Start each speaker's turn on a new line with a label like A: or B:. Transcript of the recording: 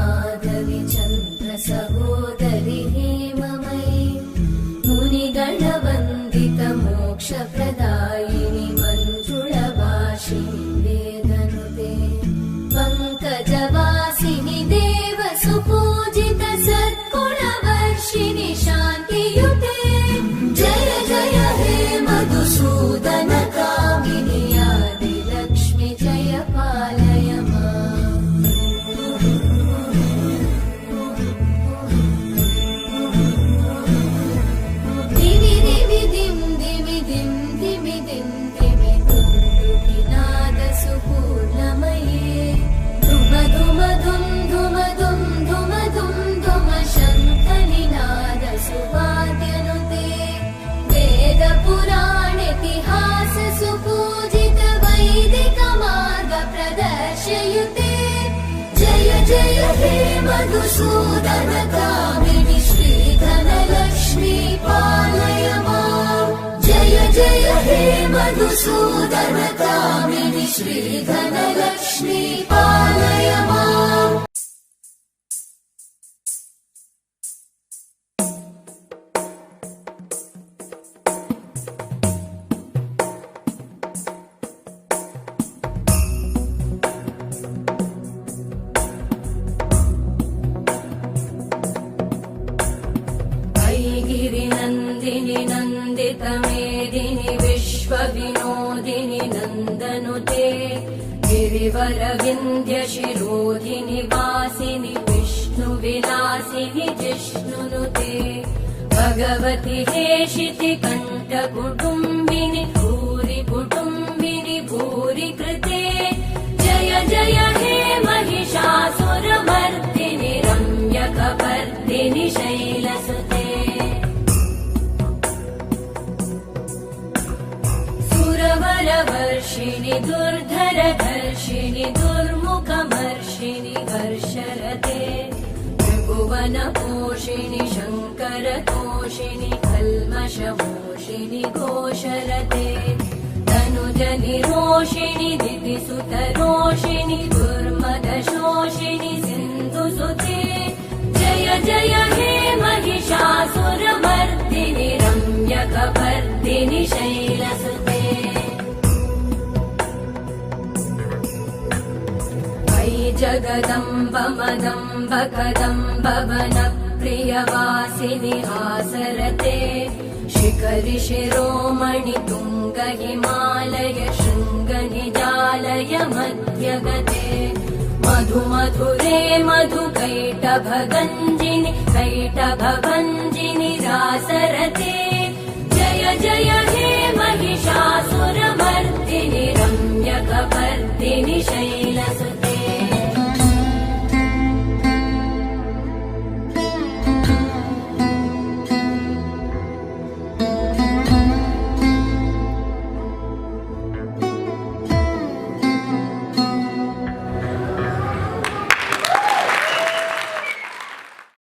A: माधवी चन्द्र सहोदरि हेममयी मुनिगणवन्दित मोक्षप्रदायिनि मञ्जुळभाषिणि वेदनुते पङ्कजवासिनि देवसुपूजित सद्गुणवर्षिणि शान्तियुते जय जय हे मधुसूदन कामिनि आदिलक्ष्मि जय पालय माम्। दिवि दिवि दिं दिवि दिं दिवि दिं दिवि दुन्दुभिनाद सुपूर्णमये धुम धुम धुम धुम धुम धुम धुम धुम शङ्खनिनाद सुवाद्यनुते वेद पुराण इतिहास सुपूजित वैदिक मार्ग प्रदर्शयुते जय जय हे मधुसूदन कामिनि श्रीधनलक्ष्मी पालय माम्। जय जय हे मधुसूदन कामिनि श्रीधनलक्ष्मी पालय माम्। गिरिनन्दिनि नन्दितमेदिनि विश्वविनोदिनि नन्दनुते गिरिवरविन्द्यशिरोधिनि वासिनि विष्णुविलासिनि जिष्णुनुते भगवति हेशिति कण्ठकुटुम्बिनि भूरि कुटुम्बिनि भूरि कृते जय जय हे महिषासुरमर्दिनि रम्यकपर्दिनि शैलसुते सुरवरवर्षिणि दुर्धरधर्षिणि दुर्मुखमर्षिणि हर्षरते त्रिभुवनपोषिणि शङ्करतोषिणि कल्मषमोषिणि घोषरते तनुजनिरोषिणि दितिसुतरोषिणि दुर्मदशोषिणि सिन्धुसुते जय जय हे महिषासुरमर्दिनि रम्यकपर्दिनि शैलसुते अयि जगदम्ब मदम्ब कदम्ब वनप्रियवासिनि हासरते शिखरि शिरोमणि तुङ्ग हिमालय शृङ्ग निजालय मध्यगते मधु मधुरे मधुकैटभगञ्जिनि कैटभभञ्जिनि रासरते जय जय हे